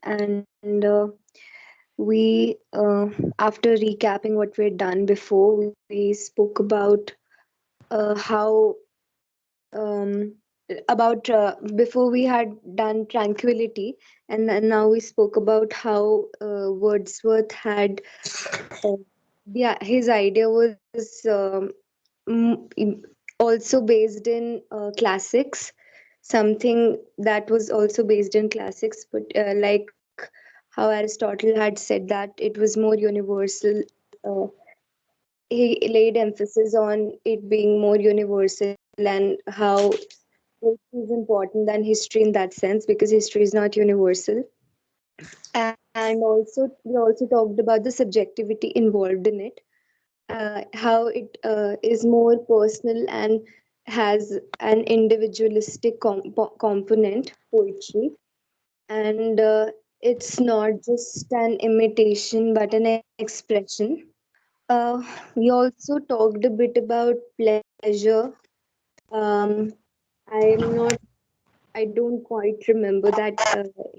and after recapping what we had done before, we spoke how um, about before we had done tranquility, and then now we spoke about how Wordsworth had yeah, his idea was also based in classics, something that was also based in classics, but like how Aristotle had said that it was more universal. Uh, he laid emphasis on it being more universal and how history is important than history in that sense because history is not universal. And also, we also talked about the subjectivity involved in it, how it is more personal and has an individualistic component, poetry, and it's not just an imitation but an expression. We also talked a bit about pleasure. Um, I'm not, I don't quite remember that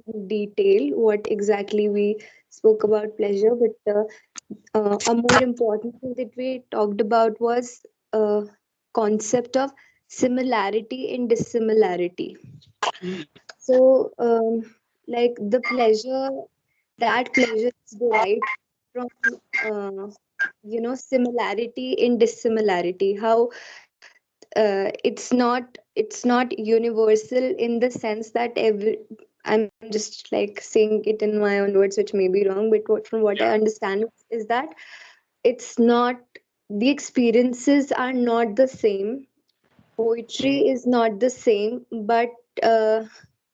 in detail what exactly we spoke about pleasure, but a more important thing that we talked about was concept of similarity and dissimilarity. So, like the pleasure, that pleasure is derived from, uh, similarity in dissimilarity. How it's not universal in the sense that I'm just like saying it in my own words, which may be wrong, but from what I understand is that it's not, the experiences are not the same. Poetry is not the same, but uh,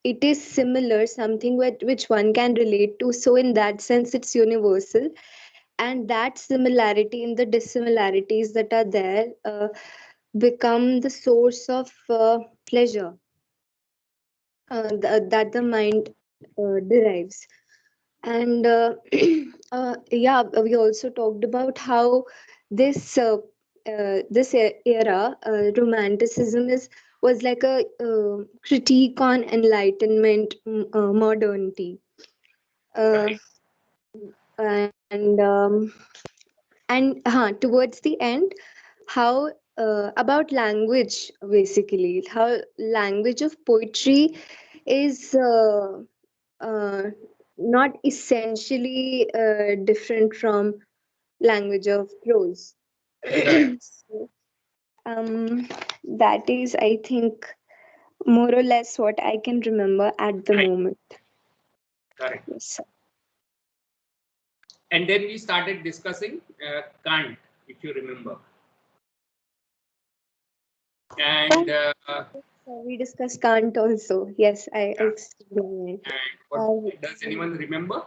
it is similar, something which one can relate to. So, in that sense, it's universal. And that similarity in the dissimilarities that are there become the source of pleasure that the mind derives. And yeah, we also talked about how this era, romanticism was like a critique on enlightenment, modernity, uh, and towards the end, how about language, basically how language of poetry is uh, not essentially different from language of prose. So, um, that is, I think, more or less what I can remember at the Right. moment. Correct. Yes, sir. And then we started discussing Kant, if you remember. And So we discussed Kant also. Yes, I yeah. still remember. And what Uh, does anyone remember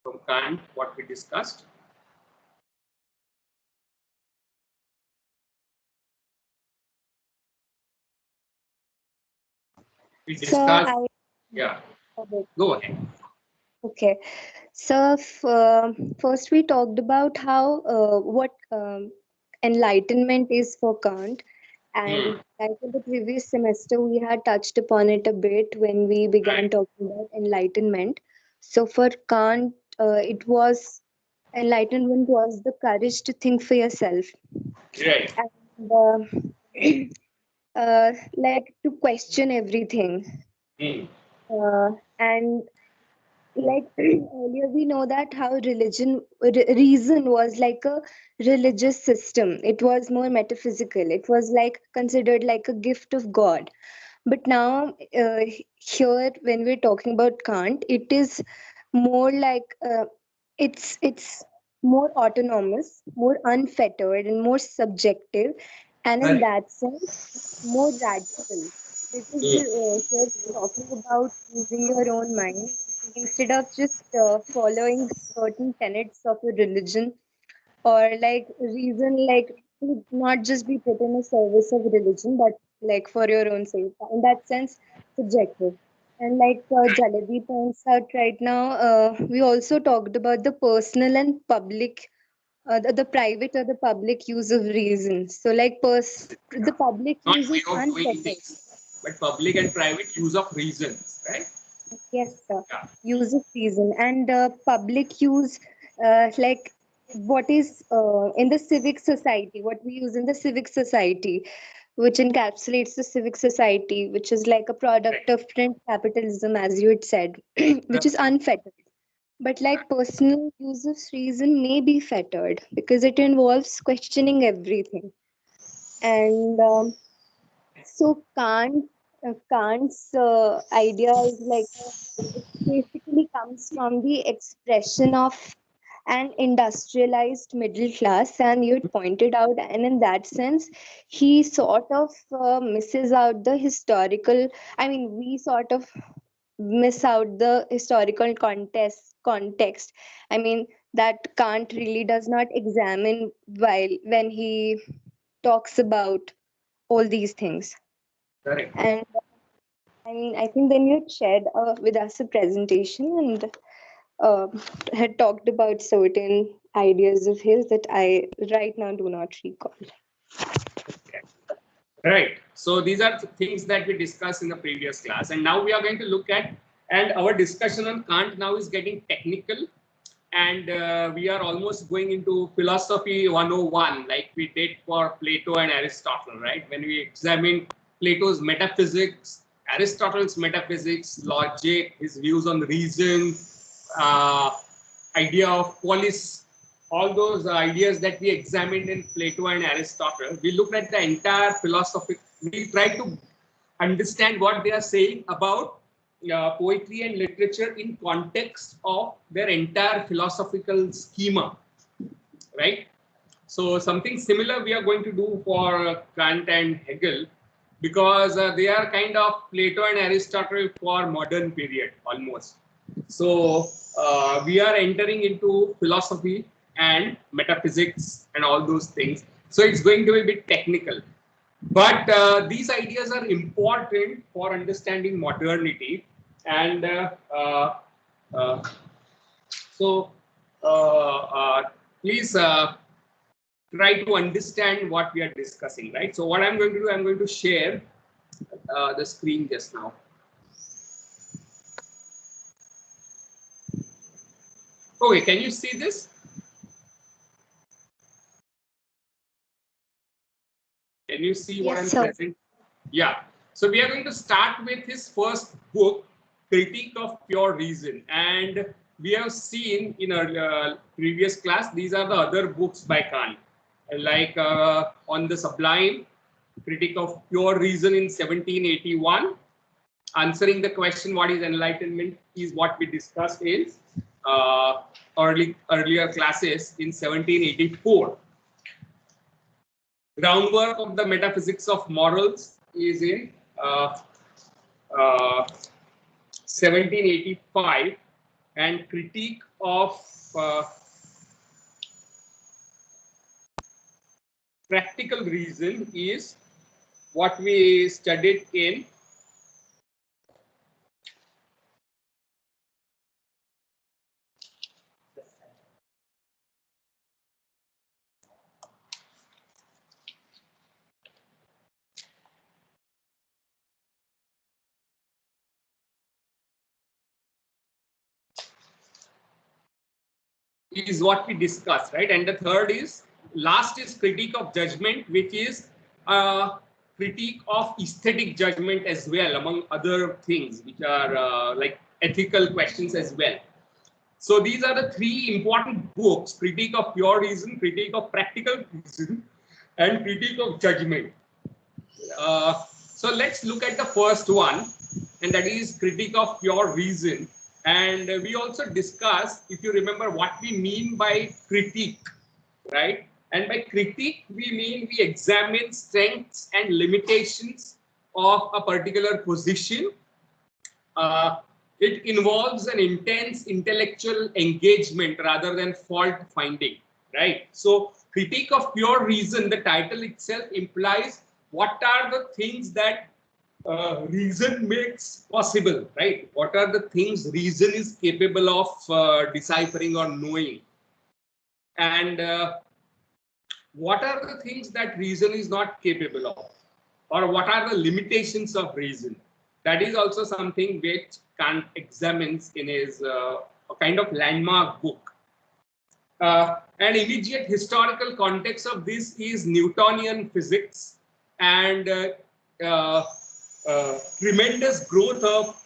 from Kant? What we discussed? We so discussed. I Yeah. Go ahead. okay. So first we talked about how what enlightenment is for Kant, Hmm. and like in the previous semester we had touched upon it a bit when we began Right. talking about enlightenment. So for Kant, it was enlightenment was the courage to think for yourself Right. and like to question everything. Hmm. And like earlier we know that how reason was like a religious system, it was more metaphysical, it was like considered like a gift of God. But now here when we're talking about Kant, it is more like it's more autonomous, more unfettered and more subjective, and in Correct. that sense more radical, because Hmm. here we're talking about using your own mind instead of just following certain tenets of a religion, or like reason, like to not just be put in a service of religion but like for your own sake, in that sense subjective. And like Jalebi points out right now, we also talked about the personal and public, the private or the public use of reason. So like the public Not use way is of doing unfettered. things, but public and private use of reasons. right? Yes, sir. Yeah, Use of reason and public use, like what is in the civic society, what we use in the civic society, which encapsulates the civic society, which is like a product right. of print capitalism, as you had said, which is unfettered. But like personal use of reason may be fettered because it involves questioning everything. And so Kant's idea is like it basically comes from the expression of an industrialized middle class, and you had pointed out, and in that sense, he sort of misses out the historical. I mean, we sort of miss out the historical context. I mean, that Kant really does not examine while when he talks about all these things. Correct. And I mean, I think then you had shared with us a presentation and uh, had talked about certain ideas of his that I right now do not recall. Okay. Right. So these are things that we discussed in the previous class, and now we are going to look at, and our discussion on Kant now is getting technical, and we are almost going into philosophy 101, like we did for Plato and Aristotle, right? When we examine Plato's metaphysics, Aristotle's metaphysics, logic, his views on reason, uh, idea of polis, all those ideas that we examined in Plato and Aristotle, we looked at the entire philosophy. We try to understand what they are saying about poetry and literature in context of their entire philosophical schema, right? So something similar we are going to do for Kant and Hegel, because they are kind of Plato and Aristotle for modern period almost. So we are entering into philosophy and metaphysics and all those things. So it's going to be a bit technical. But these ideas are important for understanding modernity. And uh, so please try to understand what we are discussing, right? So what I'm going to do, I'm going to share the screen just now. Okay, can you see this? Can you see what Yes, I'm sir. presenting? Yeah. So we are going to start with his first book, Critique of Pure Reason. And we have seen in our previous class, these are the other books by Kant, like On the Sublime, Critique of Pure Reason in 1781. Answering the question, what is enlightenment, is what we discussed in earlier classes in 1784. Groundwork of the metaphysics of morals is in uh, 1785, and critique of uh, practical reason is what we studied in is what we discussed, right? And the third is, last is critique of judgment, which is a critique of aesthetic judgment as well, among other things, which are like ethical questions as well. So these are the three important books: Critique of Pure Reason, Critique of Practical Reason, and Critique of Judgment. So let's look at the first one, and that is Critique of Pure Reason. And we also discussed, if you remember, what we mean by critique, right? And by critique, we mean we examine strengths and limitations of a particular position. uh, it involves an intense intellectual engagement rather than fault finding, right? So, critique of pure reason, the title itself implies what are the things that reason makes possible, right? What are the things reason is capable of deciphering or knowing? And what are the things that reason is not capable of? Or what are the limitations of reason? That is also something which Kant examines in his a kind of landmark book. An immediate historical context of this is Newtonian physics and uh, tremendous growth of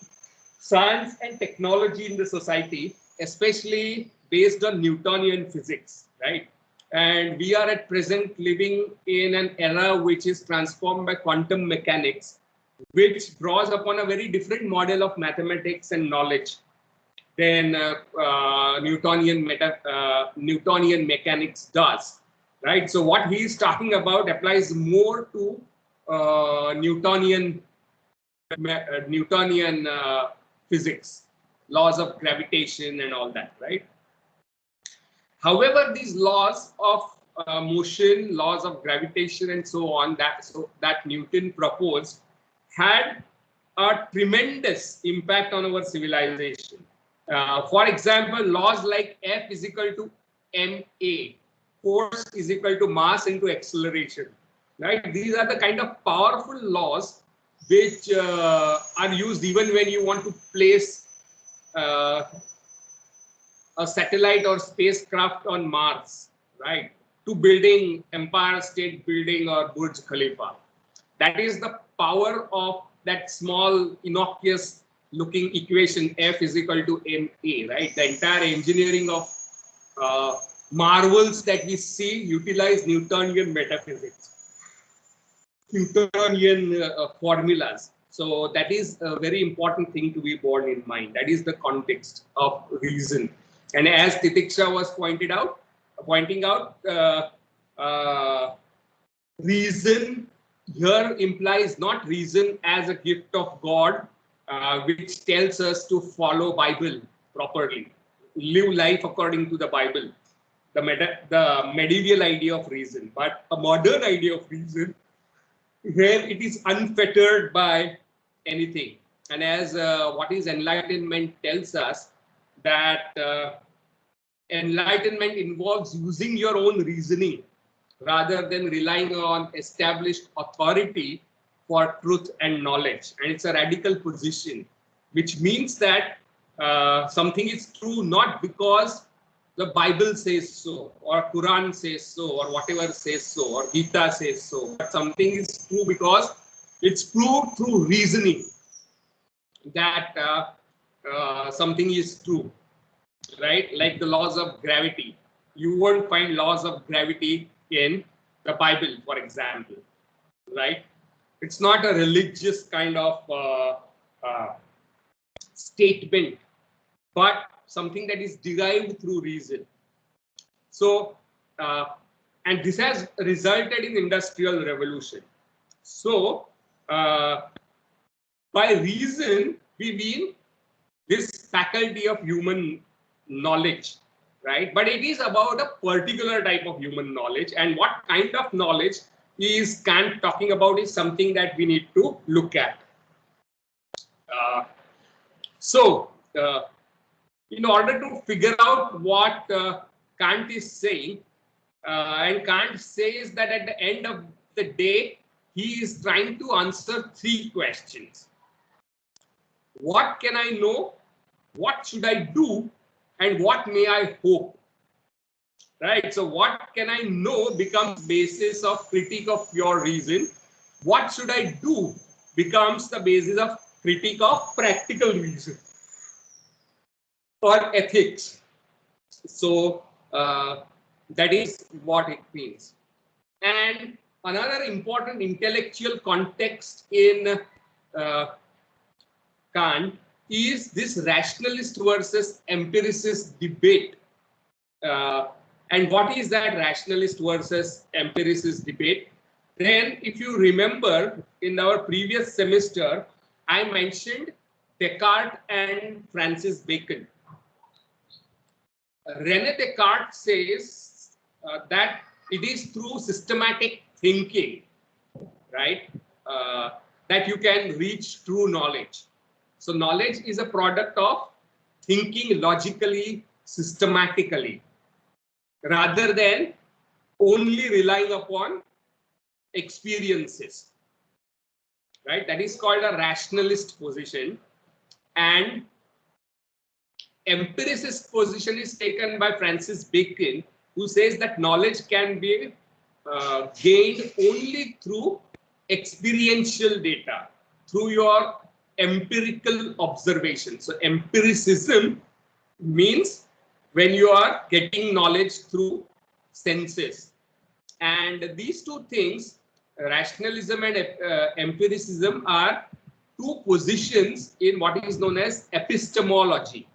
science and technology in the society, especially based on Newtonian physics, right? And we are at present living in an era which is transformed by quantum mechanics, which draws upon a very different model of mathematics and knowledge than Newtonian mechanics does, right? So what he is talking about applies more to Newtonian physics, laws of gravitation and all that, right? However, these laws of motion, laws of gravitation, and so on that Newton proposed had a tremendous impact on our civilization. For example, laws like F is equal to ma, force is equal to mass into acceleration, right? These are the kind of powerful laws which are used even when you want to place uh, a satellite or spacecraft on Mars, right? To building Empire State Building or Burj Khalifa. That is the power of that small innocuous looking equation F is equal to ma, right? The entire engineering of marvels that we see utilize Newtonian metaphysics, Newtonian formulas. So that is a very important thing to be borne in mind. That is the context of reason. And as Titiksha was pointing out, reason here implies not reason as a gift of God, which tells us to follow Bible properly, live life according to the Bible, the medieval idea of reason, but a modern idea of reason where it is unfettered by anything. And as what is enlightenment tells us, that enlightenment involves using your own reasoning rather than relying on established authority for truth and knowledge. And it's a radical position, which means that something is true not because the Bible says so, or Quran says so, or whatever says so, or Gita says so, but something is true because it's proved through reasoning that something is true, right? Like the laws of gravity. You won't find laws of gravity in the Bible, for example, right? It's not a religious kind of statement, but something that is derived through reason. So, and this has resulted in industrial revolution. So, by reason, we mean this faculty of human knowledge, right? But it is about a particular type of human knowledge, and what kind of knowledge is Kant talking about is something that we need to look at. Uh, so, in order to figure out what Kant is saying, and Kant says that at the end of the day, he is trying to answer three questions. What can I know? What should I do? And what may I hope? Right? So what can I know becomes basis of critique of pure reason. What should I do becomes the basis of critique of practical reason or ethics. So that is what it means. And another important intellectual context in Kant is this rationalist versus empiricist debate. And what is that rationalist versus empiricist debate? Then, if you remember, in our previous semester, I mentioned Descartes and Francis Bacon. René Descartes says that it is through systematic thinking, right, that you can reach true knowledge. So knowledge is a product of thinking logically, systematically, rather than only relying upon experiences, right? That is called a rationalist position. And empiricist position is taken by Francis Bacon, who says that knowledge can be gained only through experiential data, through your empirical observation. So empiricism means when you are getting knowledge through senses. And these two things, rationalism and empiricism, are two positions in what is known as epistemology.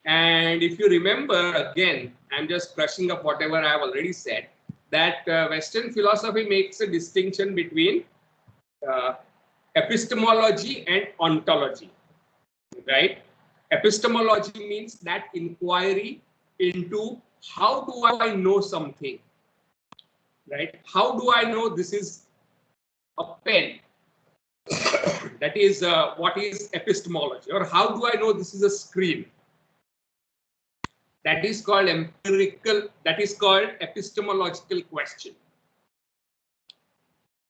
And if you remember, again, I'm just brushing up whatever I have already said, that Western philosophy makes a distinction between uh, epistemology and ontology, right? Epistemology means that inquiry into how do I know something, right? How do I know this is a pen? That is what is epistemology. Or how do I know this is a screen? That is called empirical, that is called epistemological question.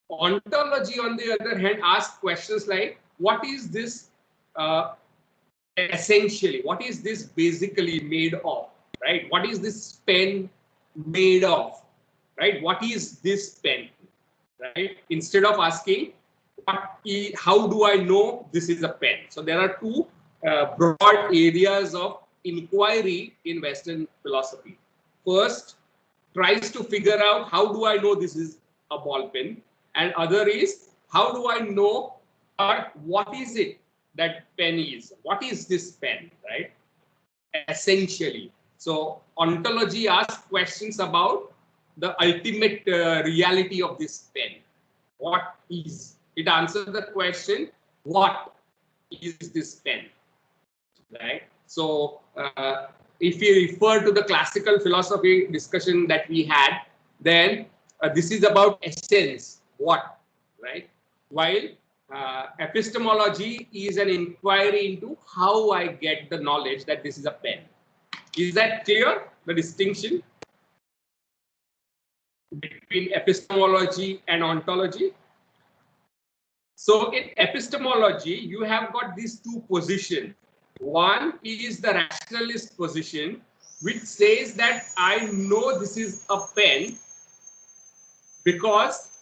Ontology, on the other hand, asks questions like, what is this essentially? What is this basically made of? Right? What is this pen made of? Right? What is this pen? Right? Instead of asking, how do I know this is a pen? So there are two broad areas of inquiry in Western philosophy. First, tries to figure out how do I know this is a ball pen, and other is how do I know or what is it that pen is? What is this pen, right? Essentially. So ontology asks questions about the ultimate reality of this pen. What is? It answers the question, what is this pen? Right? So if we refer to the classical philosophy discussion that we had, then this is about essence, what, right? While epistemology is an inquiry into how I get the knowledge that this is a pen. Is that clear, the distinction between epistemology and ontology? So in epistemology, you have got these two positions. One is the rationalist position, which says that I know this is a pen because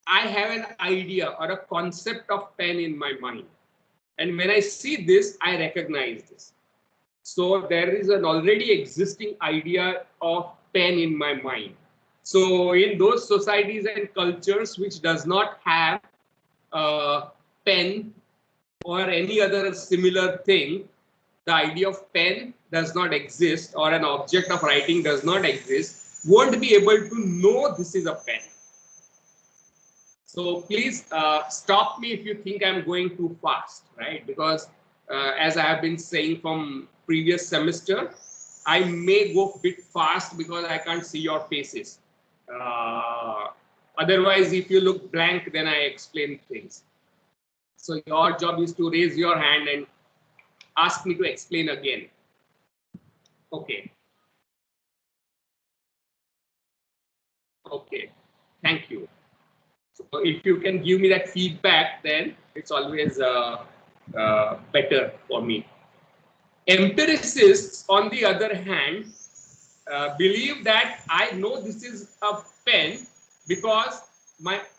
I have an idea or a concept of pen in my mind. And when I see this, I recognize this. So there is an already existing idea of pen in my mind. So in those societies and cultures which does not have a pen or any other similar thing, the idea of pen does not exist, or an object of writing does not exist, won't be able to know this is a pen. So please stop me if you think I'm going too fast, right? Because as I have been saying from previous semester, I may go a bit fast because I can't see your faces. Otherwise, if you look blank, then I explain things. So your job is to raise your hand and ask me to explain again. Okay. Okay. Thank you. So if you can give me that feedback, then it's always better for me. Empiricists, on the other hand, believe that I know this is a pen because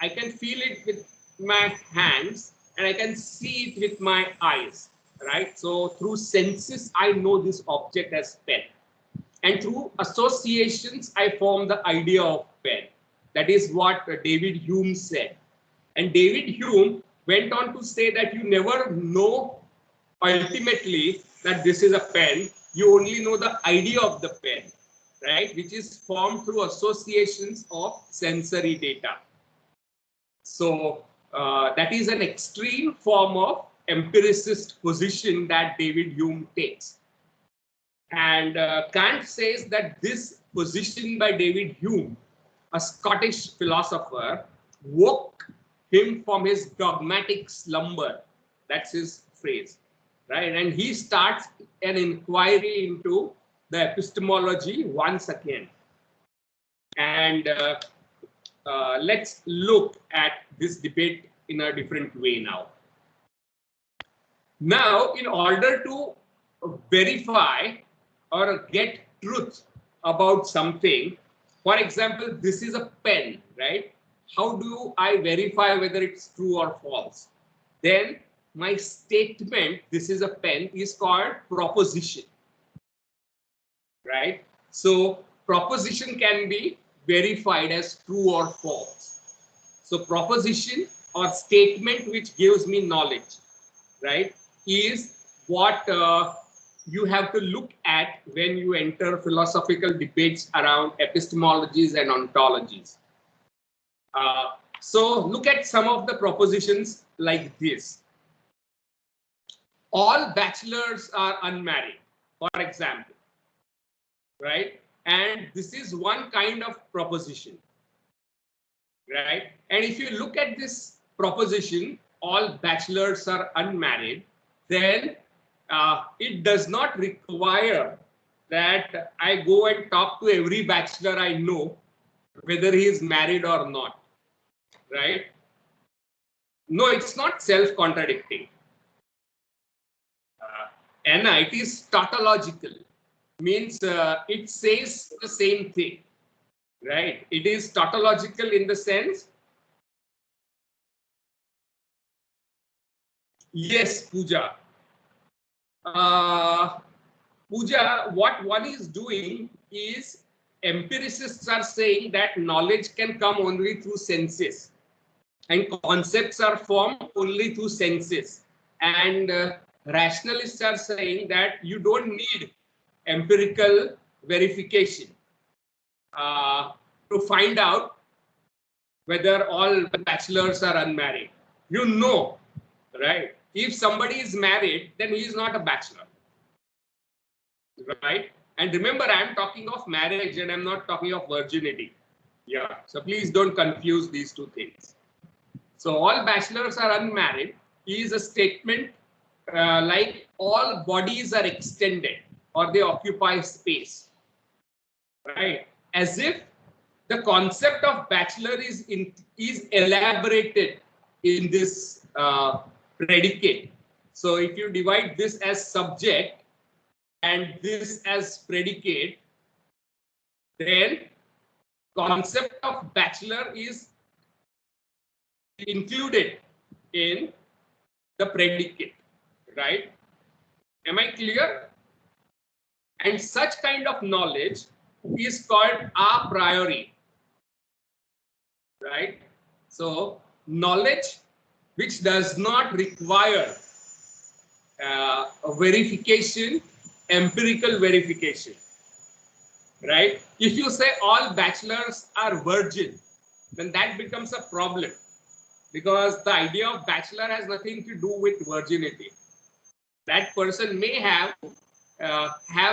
I can feel it with my hands and I can see it with my eyes, right? So through senses, I know this object as pen. And through associations, I form the idea of pen. That is what David Hume said. And David Hume went on to say that you never know ultimately that this is a pen. You only know the idea of the pen, right? Which is formed through associations of sensory data. So that is an extreme form of empiricist position that David Hume takes. And Kant says that this position by David Hume, a Scottish philosopher, woke him from his dogmatic slumber. That's his phrase, right? And he starts an inquiry into the epistemology once again. And let's look at this debate in a different way now. Now, in order to verify or get truth about something, for example, this is a pen, right? How do I verify whether it's true or false? Then my statement, this is a pen, is called proposition, right? So proposition can be verified as true or false. So proposition or statement which gives me knowledge, right, is what you have to look at when you enter philosophical debates around epistemologies and ontologies. So look at some of the propositions like this. All bachelors are unmarried, for example, right? And this is one kind of proposition, right? And if you look at this proposition, all bachelors are unmarried, then it does not require that I go and talk to every bachelor I know whether he is married or not, right? No, it's not self-contradicting. Anna, it is tautological, means it says the same thing, right? It is tautological in the sense, yes, Pooja. Pooja, what one is doing is empiricists are saying that knowledge can come only through senses and concepts are formed only through senses. And rationalists are saying that you don't need empirical verification to find out whether all bachelors are unmarried. You know, right? If somebody is married, then he is not a bachelor, right? And remember, I'm talking of marriage and I'm not talking of virginity. Yeah, so please don't confuse these two things. So all bachelors are unmarried is a statement like all bodies are extended or they occupy space, right? As if the concept of bachelor is elaborated in this predicate. So if you divide this as subject and this as predicate, then concept of bachelor is included in the predicate, right? Am I clear? And such kind of knowledge is called a priori, right? So knowledge which does not require a verification, empirical verification, right? If you say all bachelors are virgin, then that becomes a problem because the idea of bachelor has nothing to do with virginity. That person may have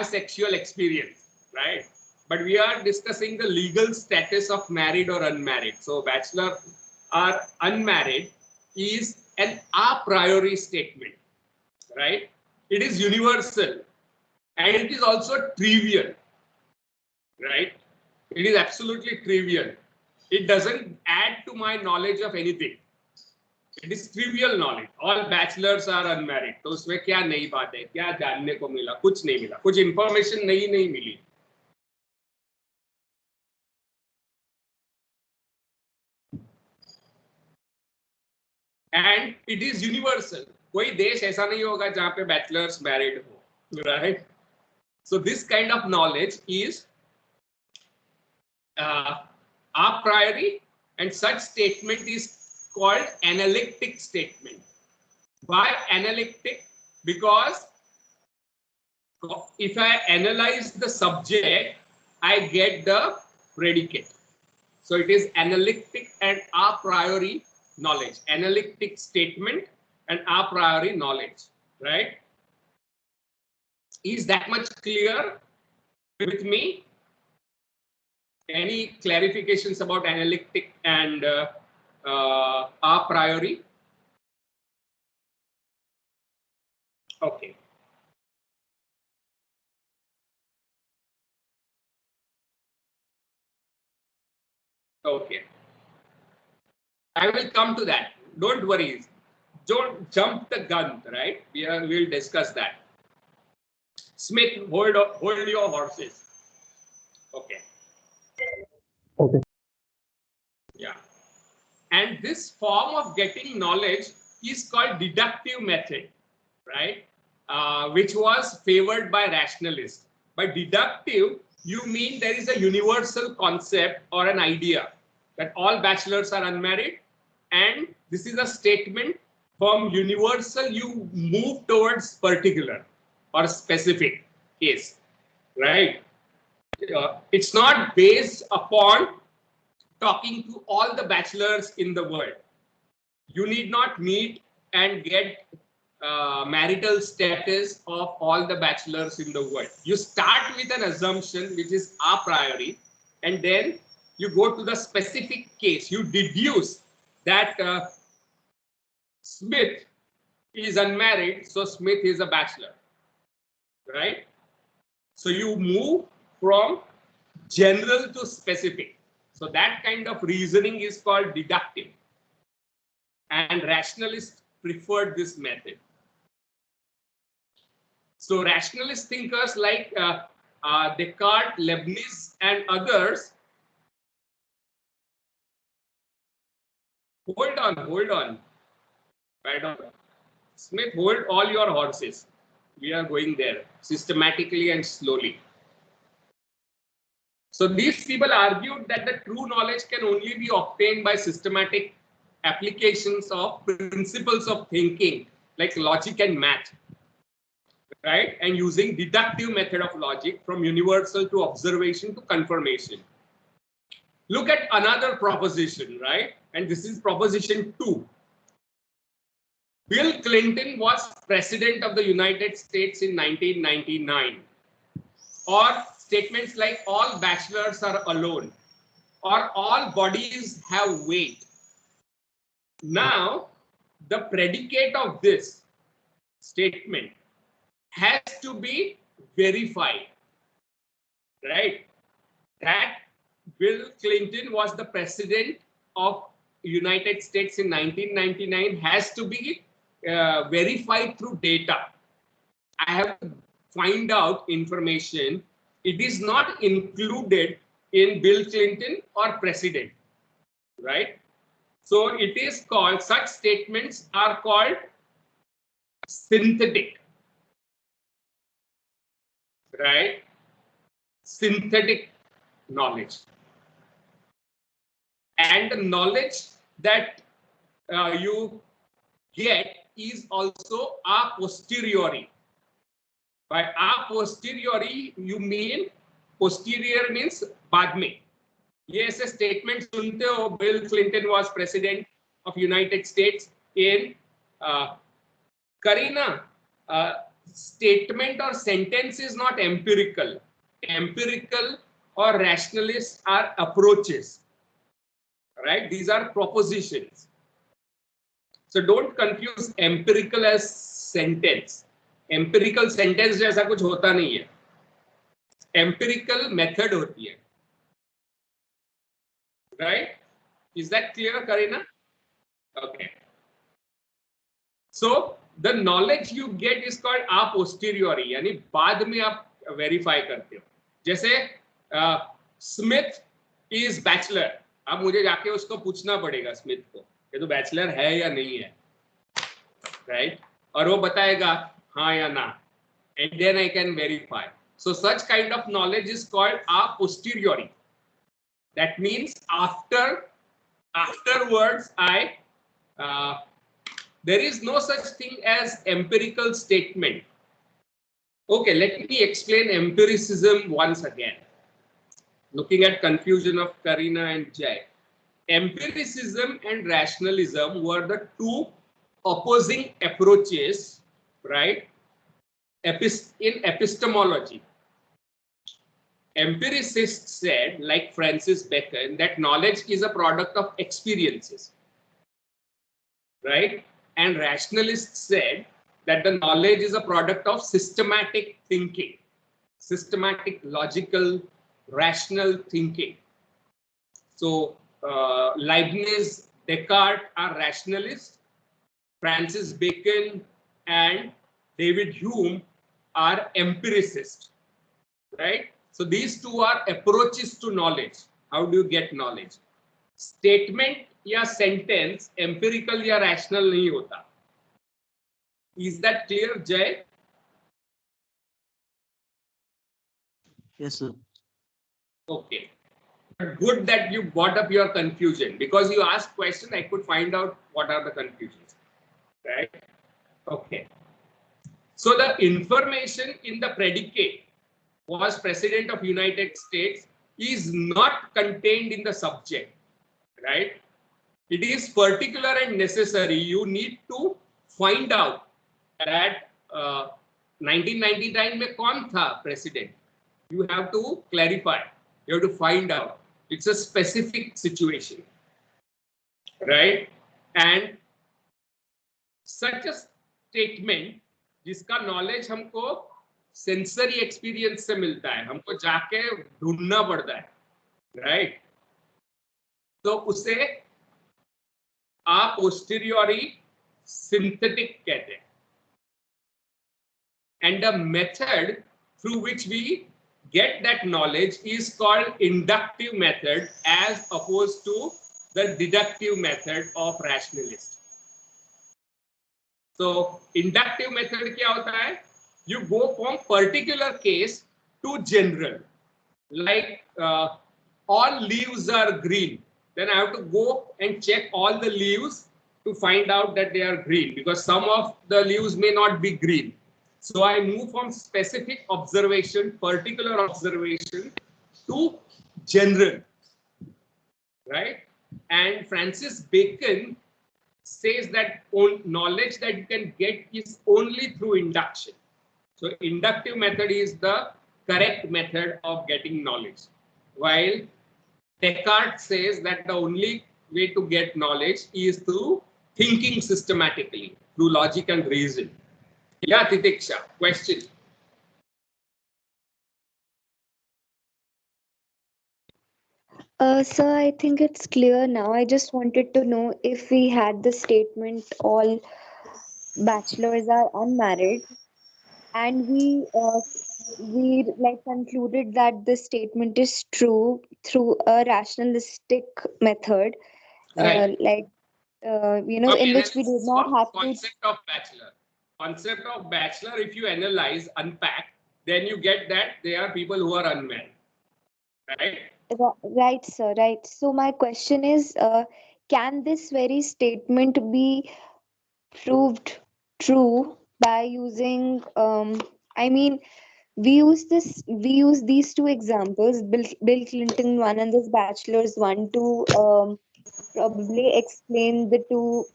sexual experience, right? But we are discussing the legal status of married or unmarried. So bachelor or unmarried is an a priori statement, right? It is universal and it is also trivial, right? It is absolutely trivial. It doesn't add to my knowledge of anything. It is trivial knowledge. All bachelors are unmarried. तो उसमें क्या नई बात है? क्या जानने को मिला? कुछ नहीं मिला. कुछ information नई नहीं मिली. And it is universal. कोई देश ऐसा नहीं होगा जहाँ पे bachelors married हो, right? So this kind of knowledge is a priori, and such statement is called analytic statement. Why analytic? Because if I analyze the subject, I get the predicate. So it is analytic and a priori knowledge. Analytic statement and a priori knowledge, right? Is that much clear with me? Any clarifications about analytic and a priori? Okay. Okay. I will come to that. Don't worry. Don't jump the gun, right? We'll discuss that. Smith, hold your horses. Okay. Okay. Yeah. And this form of getting knowledge is called deductive method, right? Which was favored by rationalists. By deductive, you mean there is a universal concept or an idea that all bachelors are unmarried, and this is a statement. From universal you move towards particular or specific case, right? It's not based upon talking to all the bachelors in the world. You need not meet and get marital status of all the bachelors in the world. You start with an assumption which is a priori, and then you go to the specific case. You deduce that Smith is unmarried, so Smith is a bachelor, right? So you move from general to specific. So that kind of reasoning is called deductive, and rationalists preferred this method. So rationalist thinkers like Descartes, Leibniz, and others. Hold on, hold on. Right on. Smith, hold all your horses. We are going there systematically and slowly. So these people argued that the true knowledge can only be obtained by systematic applications of principles of thinking like logic and math, right? And using deductive method of logic from universal to observation to confirmation. Look at another proposition, right? And this is proposition 2. Bill Clinton was president of the United States in 1999. Or statements like all bachelors are alone, or all bodies have weight. Now, the predicate of this statement has to be verified, right? That Bill Clinton was the president of United States in 1999 has to be verified through data. I have to find out information. It is not included in Bill Clinton or president, right? So it is called, such statements are called synthetic, right? Synthetic knowledge. And the knowledge that you get is also a posteriori. By a posteriori, you mean posterior means बाद में. ये ऐसे statement सुनते हो, Bill Clinton was president of United States in Karina. Statement or sentence is not empirical. Empirical or rationalist are approaches, right? These are propositions. So don't confuse empirical as sentence. Empirical sentence जैसा कुछ होता नहीं है. Empirical method होती है. Right? Is that clear, Karina? Okay. So the knowledge you get is called a posteriori, यानी बाद में आप verify करते हो. जैसे Smith is bachelor. अब मुझे जाके उसको पूछना पड़ेगा स्मिथ को कि तो बैचलर है या नहीं है, राइट? और वो बताएगा हाँ या ना, and then I can verify. So such kind of knowledge is called a posteriori. That means afterwards there is no such thing as empirical statement. Okay, let me explain empiricism once again. Looking at confusion of Karina and Jay. Empiricism and rationalism were the two opposing approaches, right? In epistemology. Empiricists said, like Francis Bacon, that knowledge is a product of experiences, right? And rationalists said that the knowledge is a product of systematic thinking, systematic, logical, rational thinking. So Leibniz, Descartes are rationalists, Francis Bacon and David Hume are empiricists, right? So these two are approaches to knowledge. How do you get knowledge? Statement या sentence empirical या rational नहीं होता. Is that clear, Jay? Yes, sir. Okay. Good that you brought up your confusion, because you asked question, I could find out what are the confusions, right? Okay. So the information in the predicate was President of United States is not contained in the subject, right? It is particular and necessary. You need to find out that 1999 में कौन था president. You have to clarify. You have to find out. It's a specific situation, right? And such a statement जिसका knowledge हमको sensory experience से मिलता है, हमको जाके ढूंढना पड़ता है, right? तो उसे a posteriori synthetic कहते हैं. And the method through which we get that knowledge is called inductive method, as opposed to the deductive method of rationalist. So inductive method क्या होता है? You go from particular case to general. Like all leaves are green. Then I have to go and check all the leaves to find out that they are green, because some of the leaves may not be green. So I move from specific observation, particular observation, to general, right? And Francis Bacon says that knowledge that you can get is only through induction. So inductive method is the correct method of getting knowledge, while Descartes says that the only way to get knowledge is through thinking systematically, through logic and reason. Yeah, Titiksha, question. Sir, I think it's clear now. I just wanted to know if we had the statement all bachelors are unmarried, and we like concluded that this statement is true through a rationalistic method, Right. in which we did Analysis not of have to. concept of bachelor. Concept of bachelor, if you analyze, unpack, then you get that they are people who are unmarried. Right? Right, sir, right. So my question is, can this very statement be proved true by using, I mean, we use these two examples, Bill Clinton one and this bachelor's one, to probably explain the two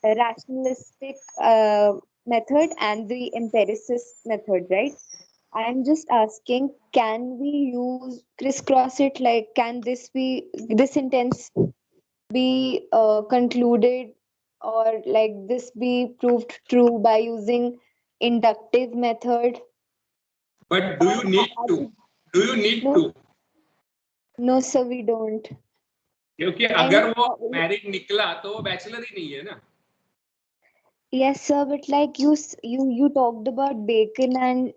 rationalistic method and the empiricist method, right? I'm just asking, can we use crisscross it? Like, can this sentence be concluded, or like this be proved true by using inductive method? But do Or you need are to? we, Do you need no, to? no, sir, we don't. क्योंकि I अगर mean, वो married निकला तो वो bachelor ही नहीं है ना. yes, sir, but like you talked about Bacon and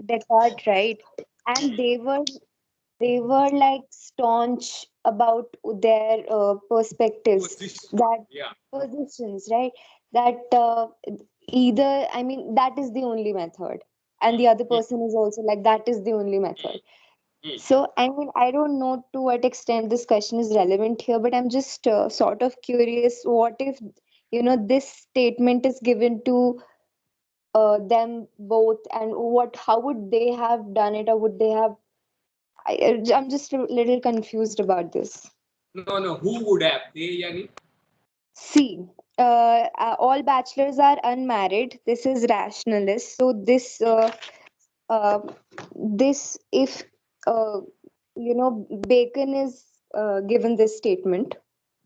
Descartes, right? And they were like staunch about their perspectives, Position. that Yeah. positions, right? That either, I mean, that is the only method, and the other person is also like that is the only method. Hmm. So, I mean, I don't know to what extent this question is relevant here, but I'm just sort of curious. What if, this statement is given to them both, and how would they have done it, or would they have? I'm just a little confused about this. No, no. Who would have? They yani? See, all bachelors are unmarried. This is rationalist. So uh, this, if uh, Bacon is given this statement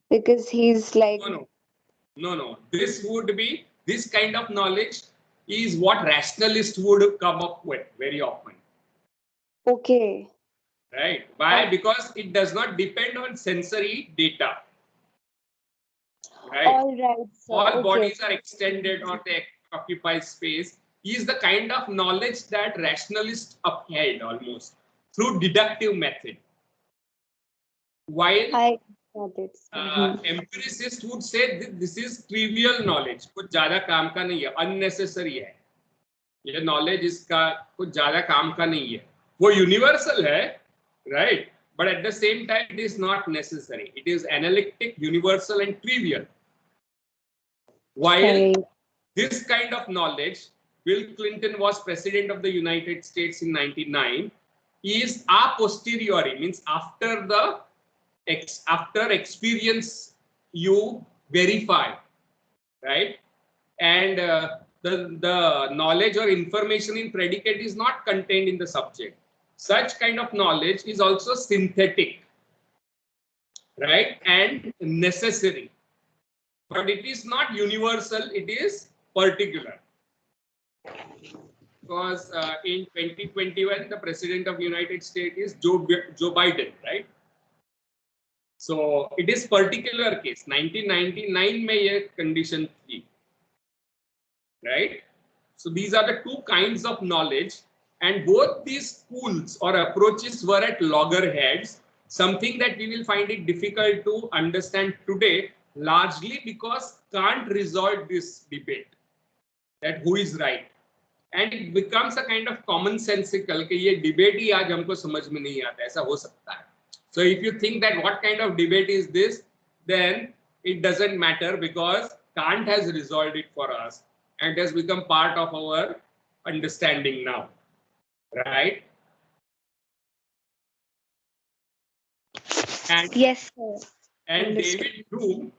because he's like, No, no. No, no. This would be, this kind of knowledge is what rationalists would come up with very often. okay, Right? Why? Because it does not depend on sensory data. right? All right, sir. All Okay, bodies okay. are extended or they occupy space is the kind of knowledge that rationalists upheld almost through deductive method. While I got it, sir. empiricists would say this is trivial knowledge, कुछ ज्यादा काम का नहीं है, unnecessary है, ये knowledge इसका कुछ ज्यादा काम का नहीं है, वो universal है, right? But at the same time it is not necessary, it is analytic, universal and trivial. While Right. this kind of knowledge, Bill Clinton was president of the United States in 1999, is a posteriori, means after the after experience you verify, right? And the knowledge or information in predicate is not contained in the subject. Such kind of knowledge is also synthetic, right, and necessary, but it is not universal, it is particular. Because in 2021 the president of United States is Joe Biden, right? So it is particular case, 1999 में ये condition थी, right? So these are the two kinds of knowledge, and both these schools or approaches were at loggerheads, something that we will find it difficult to understand today, largely because Kant resolved this debate that who is right, and it becomes a kind of commonsensical कि ये debate ही आज हमको समझ में नहीं आता, ऐसा हो सकता है. So if you think that what kind of debate is this, then it doesn't matter because Kant has resolved it for us and it has become part of our understanding now, right? And Yes, sir. and Understood. David Hume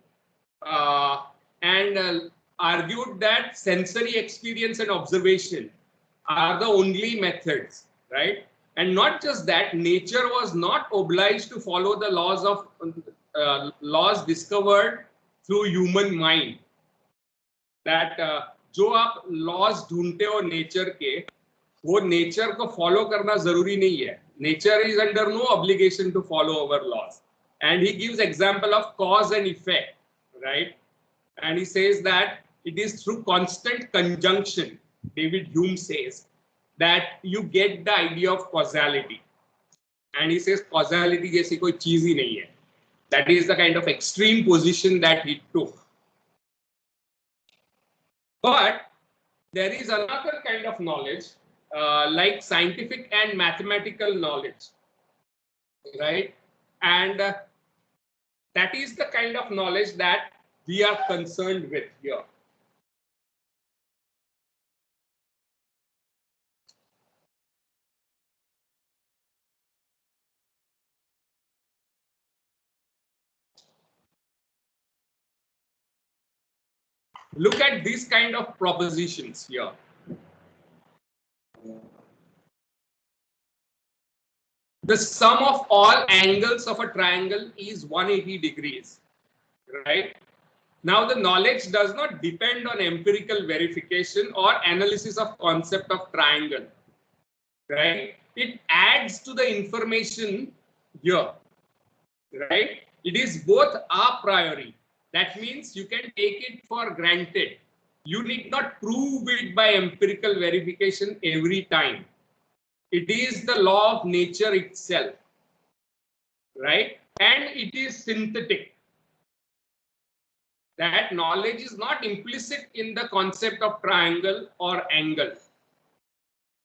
and argued that sensory experience and observation are the only methods, right? And not just that, nature was not obliged to follow the laws of laws discovered through human mind. That जो आप laws ढूंढते हो nature के, वो nature को follow करना जरूरी नहीं है. Nature is under no obligation to follow our laws. And he gives example of cause and effect, right? And he says that it is through constant conjunction, David Hume says, that you get the idea of causality. And he says causality जैसी कोई चीज ही नहीं है. That is the kind of extreme position that he took. But there is another kind of knowledge, like scientific and mathematical knowledge, right? And that is the kind of knowledge that we are concerned with here. Look at these kind of propositions here. The sum of all angles of a triangle is 180 degrees, right? Now the knowledge does not depend on empirical verification or analysis of concept of triangle, right? It adds to the information here, right? It is both a priori. That means you can take it for granted. You need not prove it by empirical verification every time. It is the law of nature itself, right? And it is synthetic. That knowledge is not implicit in the concept of triangle or angle,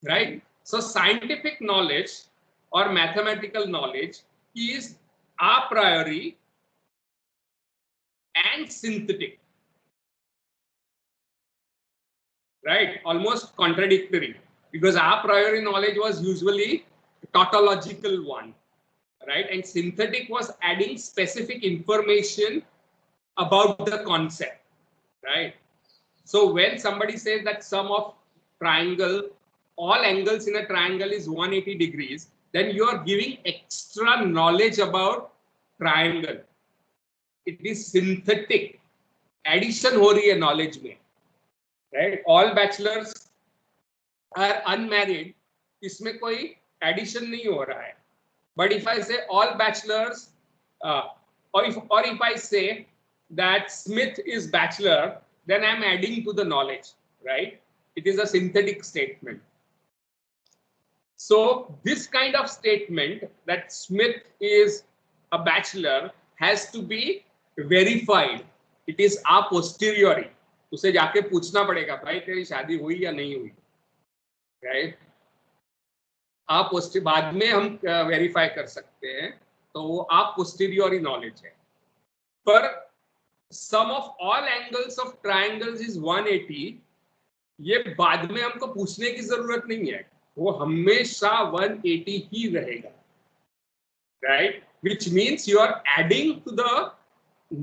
right? So scientific knowledge or mathematical knowledge is a priori and synthetic, right? Almost contradictory, because a priori knowledge was usually tautological one, right? And synthetic was adding specific information about the concept, right? So when somebody says that sum of triangle, all angles in a triangle is 180 degrees, then you are giving extra knowledge about triangle. It is synthetic. Addition हो रही है knowledge में, right? All bachelors are unmarried. इसमें कोई addition नहीं हो रहा है. But if I say all bachelors, or if I say that Smith is bachelor, then I'm adding to the knowledge, right? It is a synthetic statement. So this kind of statement that Smith is a bachelor has to be verified. It is a posteriori. उसे जाके पूछना पड़ेगा भाई तेरी शादी हुई या नहीं हुई, राइट? आप बाद में हम वेरीफाई कर सकते हैं, तो वो आप पोस्टीरियोरी नॉलेज है. पर sum of all angles of triangles is 180. ये बाद में हमको पूछने की जरूरत नहीं है, वो हमेशा 180 ही रहेगा, right? Which means you are adding to the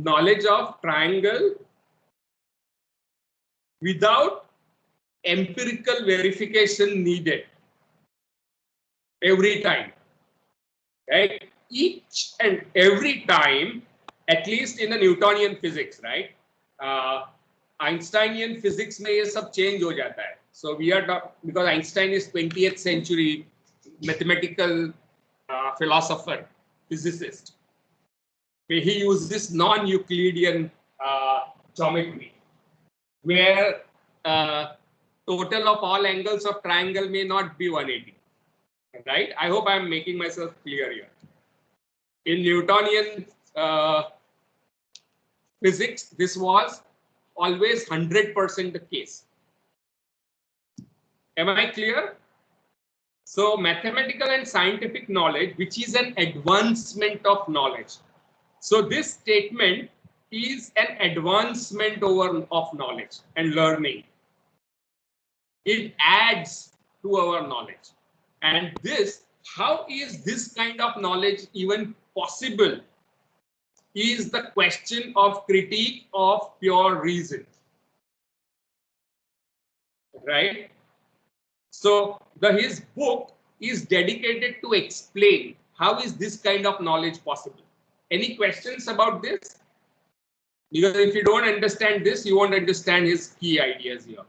knowledge of triangle without empirical verification needed every time, right? Each and every time, at least in the Newtonian physics, right? Einsteinian physics में ये सब change हो जाता है. So we are because Einstein is 20th century mathematical philosopher, physicist. He uses non-Euclidean geometry, where total of all angles of triangle may not be 180, right? I hope I am making myself clear here. In Newtonian physics, this was always 100% the case. Am I clear? So mathematical and scientific knowledge, which is an advancement of knowledge. So this statement is an advancement of knowledge and learning. It adds to our knowledge. And this, how is this kind of knowledge even possible, is the question of critique of pure reason, right? So his book is dedicated to explain how is this kind of knowledge possible. Any questions about this? Because if you don't understand this, you won't understand his key ideas here.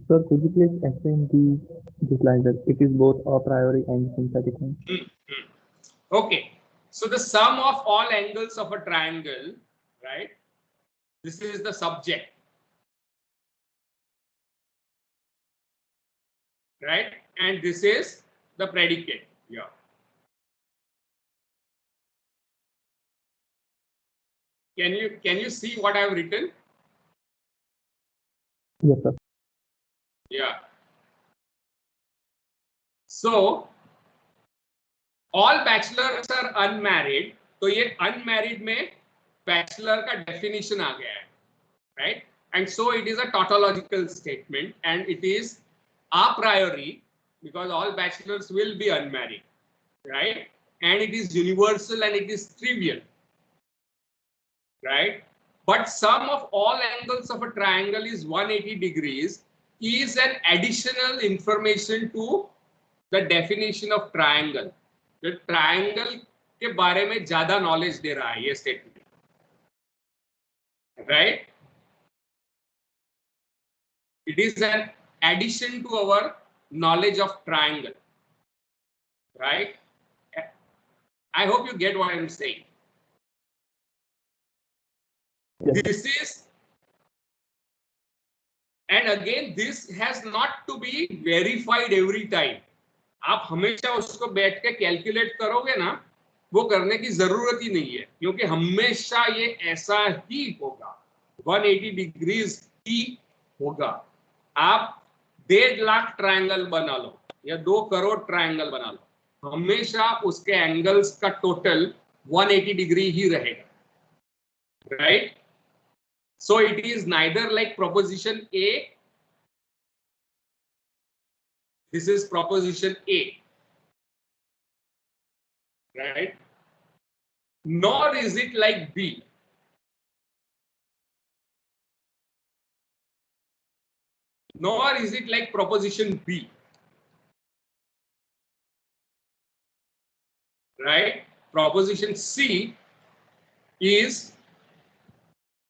Sir, could you please explain this line that it is both a priori and synthetic one? Okay, so the sum of all angles of a triangle, right? This is the subject, right? And this is the predicate. Yeah. Can you see what I have written? Yes, sir. Yeah. So all bachelors are unmarried. तो ये unmarried में bachelor का definition आ गया है, right? And so it is a tautological statement, and it is a priori because all bachelors will be unmarried, right? And it is universal and it is trivial, right? But sum of all angles of a triangle is 180 degrees is an additional information to the definition of triangle. The triangle के बारे में ज्यादा knowledge दे रहा है ये statement, right? It is an addition to our knowledge of triangle, right? I hope you get what I'm saying. Yes. This is, and again, this has not to be verified every time. आप हमेशा उसको बैठ के calculate करोगे ना, वो करने की जरूरत ही नहीं है, क्योंकि हमेशा ये ऐसा ही होगा, 180 डिग्रीज ही होगा. आप 1.5 लाख ट्रायंगल बना लो या 2 करोड़ ट्रायंगल बना लो, हमेशा उसके एंगल्स का टोटल 180 डिग्री ही रहेगा, right? So it is neither like proposition A, this is proposition A, right? Nor is it like B. Nor is it like proposition B, right? Proposition C is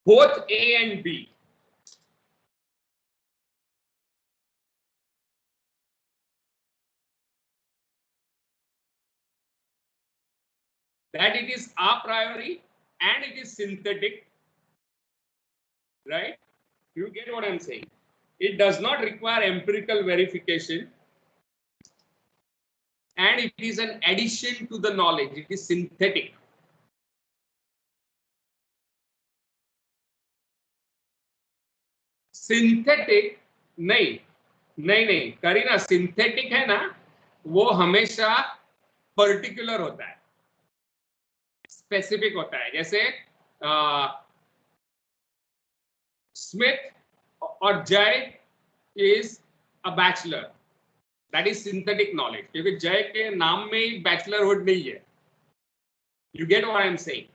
both A and B. that it is a priori and it is synthetic, right? You get what I'm saying? It does not require empirical verification, and it is an addition to the knowledge. It is synthetic. Synthetic नहीं, नहीं नहीं Kareena, synthetic है ना, वो हमेशा particular होता है, specific होता है. जैसे स्मिथ और जय is a bachelor, that is synthetic knowledge, क्योंकि जय के नाम में ही बैचलरहुड नहीं है. You get what I am saying?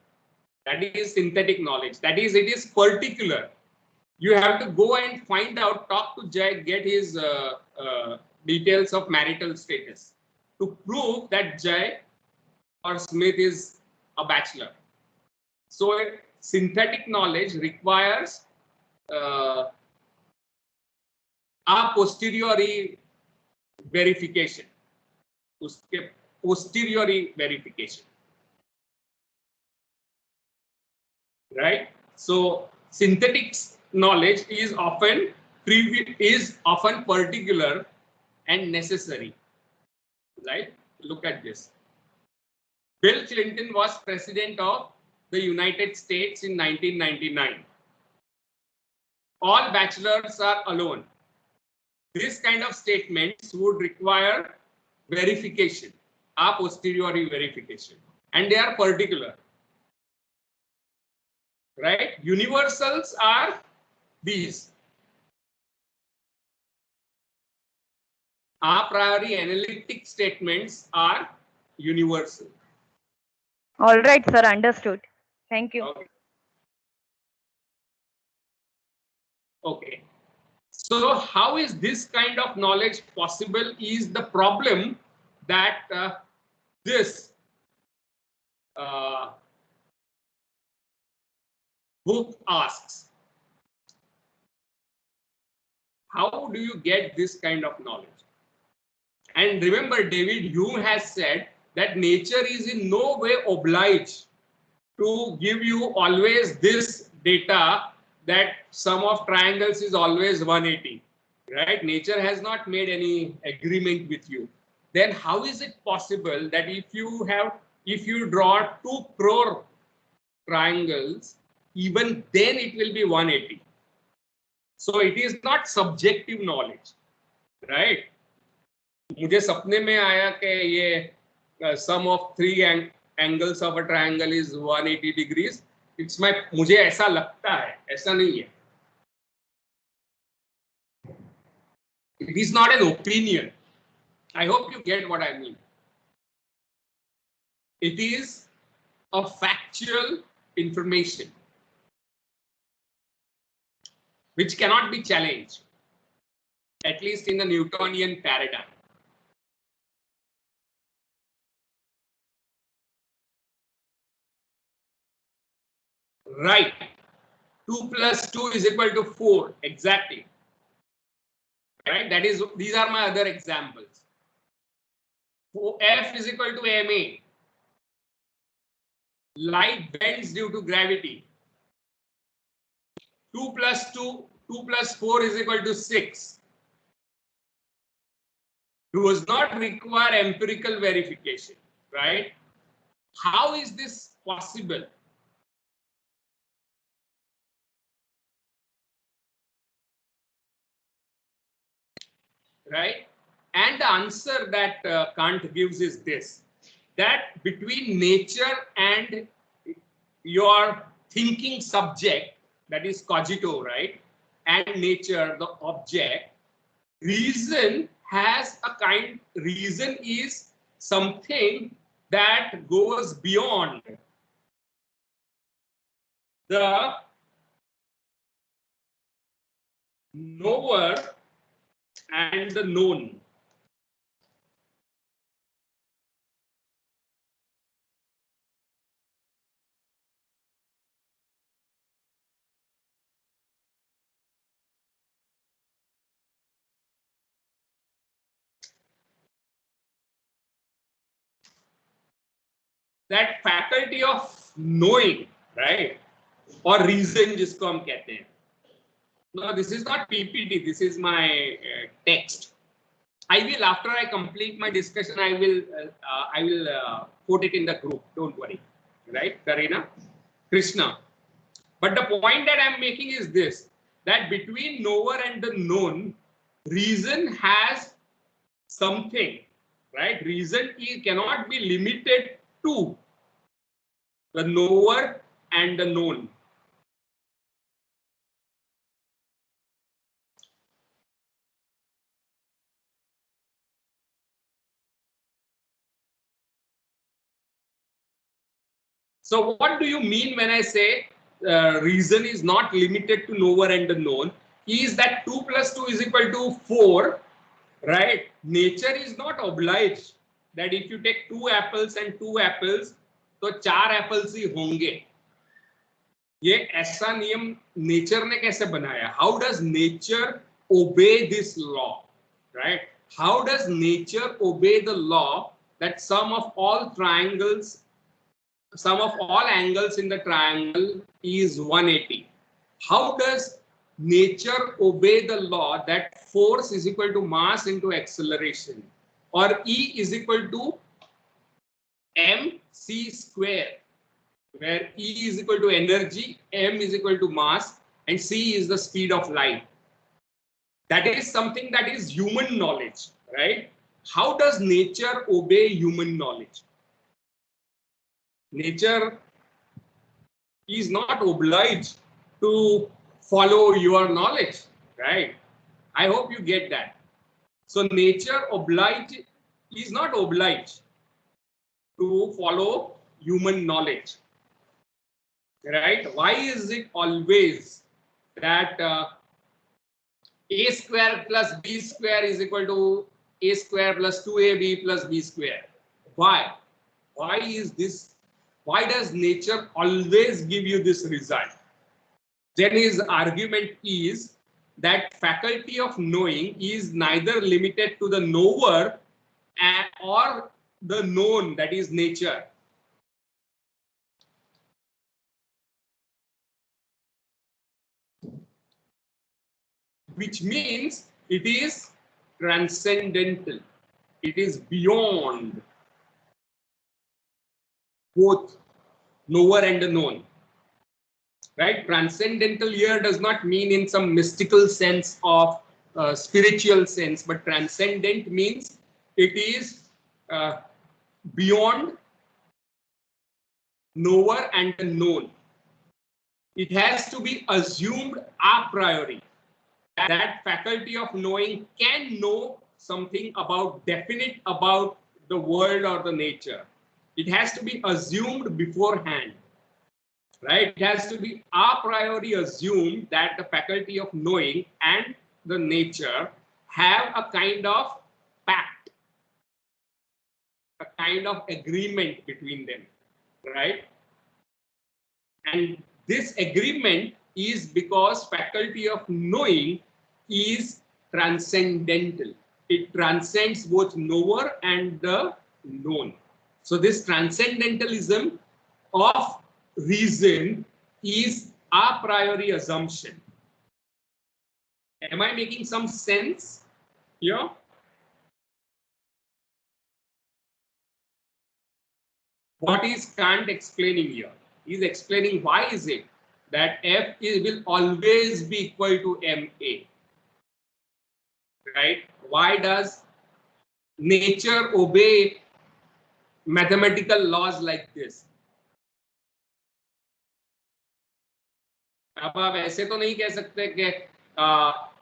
That is synthetic knowledge. That is, it is particular. You have to go and find out, talk to Jay, get his details of marital status to prove that Jay or Smith is a bachelor. So synthetic knowledge requires a posteriori verification. उसके posteriori verification, right? So synthetic knowledge is often particular and necessary, right? Look at this. Bill Clinton was president of the United States in 1999. All bachelors are alone. This kind of statements would require verification, a posteriori verification, and they are particular, right? Universals are these. A priori analytic statements are universal. All right, sir. Understood. Thank you. Okay. Okay. So how is this kind of knowledge possible is the problem that this book asks. How do you get this kind of knowledge? And remember, David Hume has said that nature is in no way obliged to give you always this data that sum of triangles is always 180, right? Nature has not made any agreement with you. Then how is it possible that if you draw 2 crore triangles, even then it will be 180? So it is not subjective knowledge, right? मुझे सपने में आया कि ये sum of 3 angles of a triangle is 180 degrees. It's my, मुझे ऐसा लगता है, ऐसा नहीं है. It is not an opinion. I hope you get what I mean. It is a factual information which cannot be challenged, at least in the Newtonian paradigm. Right. 2 plus 2 is equal to 4. Exactly. Right. That is, these are my other examples. F is equal to ma. Light bends due to gravity. 2 plus 4 is equal to 6. Does not require empirical verification, right? How is this possible? Right? And the answer that Kant gives is this, that between nature and your thinking subject, that is cogito, right, and nature, the object, reason has a kind, reason is something that goes beyond the knower and the known. that faculty of knowing, right, or reason जिसको हम कहते हैं. No, this is not PPT. This is my text. I will, after I complete my discussion, I will put it in the group. Don't worry, right, Karina, Krishna. But the point that I'm making is this: that between knower and the known, reason has something, right? Reason cannot be limited to the knower and the known. So what do you mean when I say reason is not limited to knower and the known? Is that 2 plus 2 is equal to 4, right? Nature is not obliged that if you take 2 apples and 2 apples, तो 4 apples ही होंगे. ये ऐसा नियम nature ने कैसे बनाया? How does nature obey this law, right? How does nature obey the law that sum of all angles in the triangle is 180? How does nature obey the law that force is equal to mass into acceleration, or E is equal to mc square, where E is equal to energy, m is equal to mass, and c is the speed of light? That is something that is human knowledge, right? How does nature obey human knowledge? Nature is not obliged to follow your knowledge, right? I hope you get that. So nature is not obliged to follow human knowledge, right? Why is it always that a square plus b square is equal to a square plus 2ab plus b square? Why? Why is this? Why does nature always give you this result? Then his argument is that faculty of knowing is neither limited to the knower or the known, that is nature. Which means it is transcendental. It is beyond both knower and the known. Right? Transcendental here does not mean in some mystical sense of spiritual sense, but transcendent means it is beyond knower and the known. It has to be assumed a priori that faculty of knowing can know something definite about the world or the nature. It has to be assumed beforehand. Right? It has to be a priori assumed that the faculty of knowing and the nature have a kind of pact, a kind of agreement between them, right? And this agreement is because faculty of knowing is transcendental. It transcends both knower and the known. So this transcendentalism of reason is a priori assumption. Am I making some sense here? What is Kant explaining here? He is explaining why is it that F will always be equal to MA. Right? Why does nature obey mathematical laws like this? अब आप ऐसे तो नहीं कह सकते कि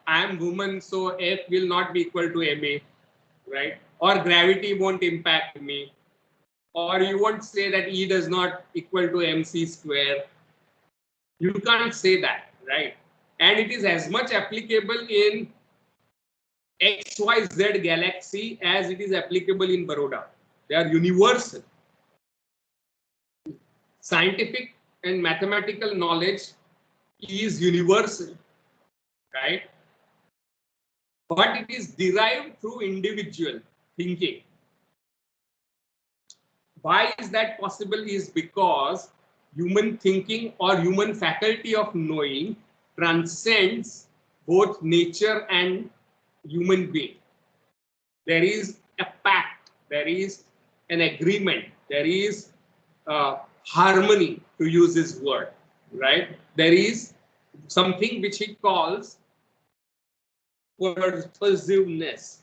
I am woman, so F will not be equal to MA, right? Or gravity won't impact me. Or you won't say that E does not equal to MC square. You can't say that, right? And it is as much applicable in XYZ galaxy as it is applicable in Baroda. They are universal. Scientific and mathematical knowledge is universal, right? But it is derived through individual thinking. Why is that possible? Is because human thinking or human faculty of knowing transcends both nature and human being. There is a pact, there is an agreement, there is harmony, to use his word, right? There is something which he calls purposiveness.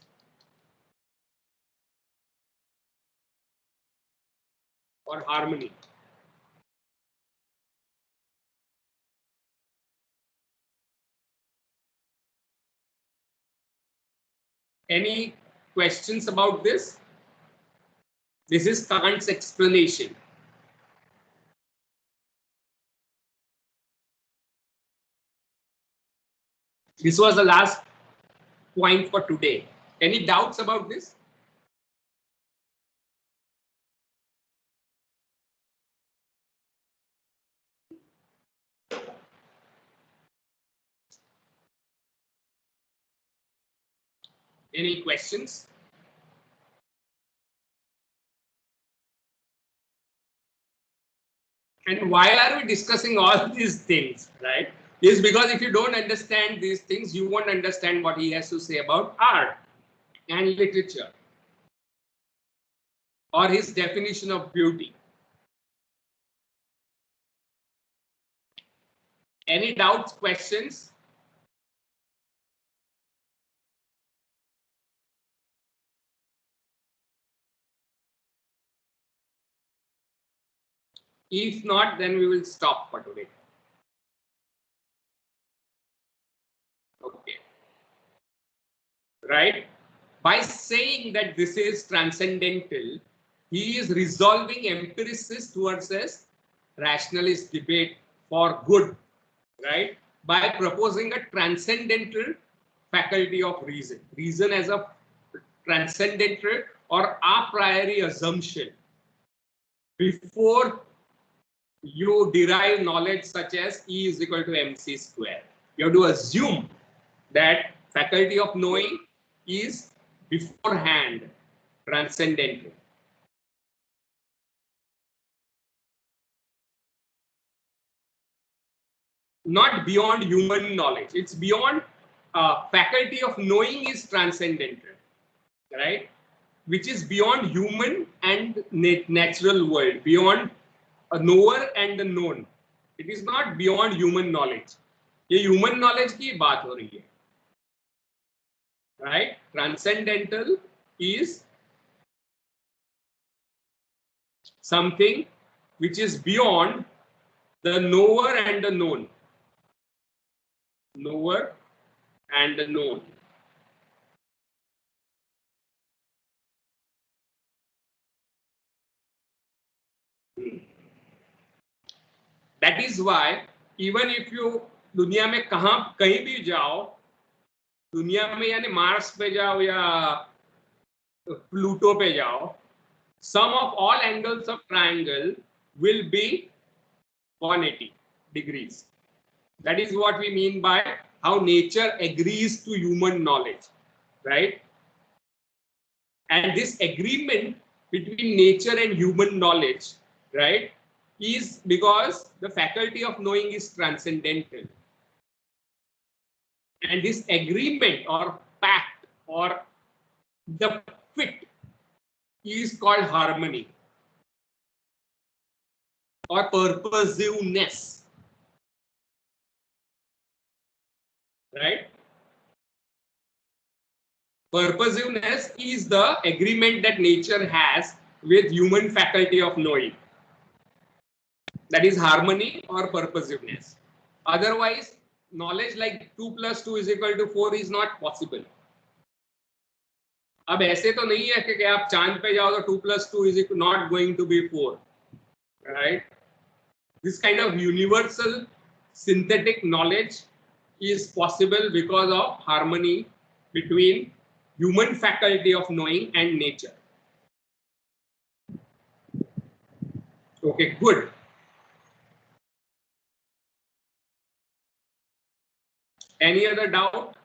Or harmony. Any questions about this? This is Kant's explanation. This was the last point for today. Any doubts about this? Any questions? And why are we discussing all these things, right? Is because if you don't understand these things, you won't understand what he has to say about art and literature or his definition of beauty. Any doubts, questions? If not, then we will stop for today. Okay. Right? By saying that this is transcendental, he is resolving empiricists towards a rationalist debate for good, right? By proposing a transcendental faculty of reason. Reason as a transcendental or a priori assumption before you derive knowledge such as E is equal to mc square. You have to assume that faculty of knowing is beforehand transcendental. Not beyond human knowledge. It's beyond faculty of knowing is transcendental, right? Which is beyond human and natural world, beyond a knower and the known. It is not beyond human knowledge. ये human knowledge की बात हो रही है, right? Transcendental is something which is beyond the knower and the known. Knower and the known. That is why even if you दुनिया में कहीं भी जाओ, दुनिया में यानी मार्स पे जाओ या प्लूटो पे जाओ, sum of all angles of triangle will be 180 degrees. That is what we mean by how nature agrees to human knowledge, right? And this agreement between nature and human knowledge, right, is because the faculty of knowing is transcendental. And this agreement or pact or the fit is called harmony or purposiveness, right? Purposiveness is the agreement that nature has with human faculty of knowing. That is harmony or purposiveness. Otherwise, knowledge like 2 plus 2 is equal to 4 is not possible. अब ऐसे तो नहीं है कि आप चांद पे जाओ तो 2 plus 2 is not going to be 4, right? This kind of universal synthetic knowledge is possible because of harmony between human faculty of knowing and nature. Okay, good. Any other doubt?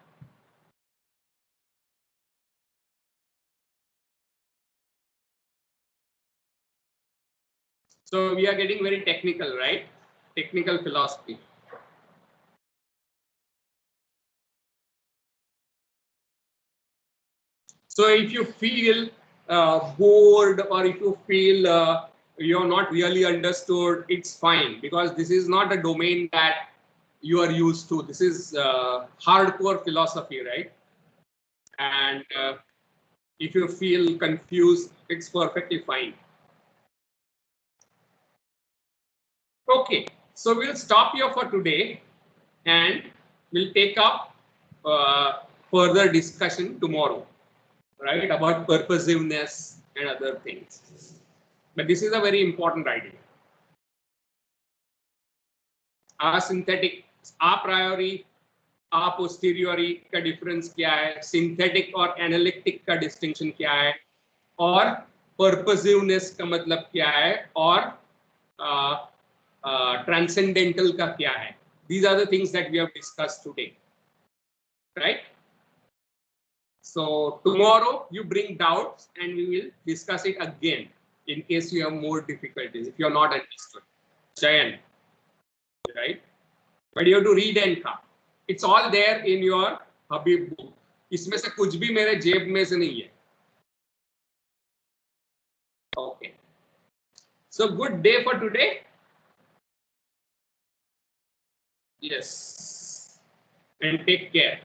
So we are getting very technical, right? Technical philosophy. So if you feel bored, or if you feel you're not really understood, it's fine, because this is not a domain that you are used to. This is hardcore philosophy, right? And if you feel confused, it's perfectly fine. Okay, so we'll stop here for today, and we'll take up further discussion tomorrow, right, about purposiveness and other things. But this is a very important idea. Asynthetic, a priori, a posteriori का difference क्या है, synthetic और analytic का distinction क्या है, और purposiveness का मतलब क्या है, और transcendental का क्या है. These are the things that we have discussed today, right? So tomorrow you bring doubts and we will discuss it again in case you have more difficulties, if you are not understood. Chayan, right? But you have to read and come. It's all there in your Habib book. इसमें से कुछ भी मेरे जेब में से नहीं है. Okay. So good day for today. Yes. And take care.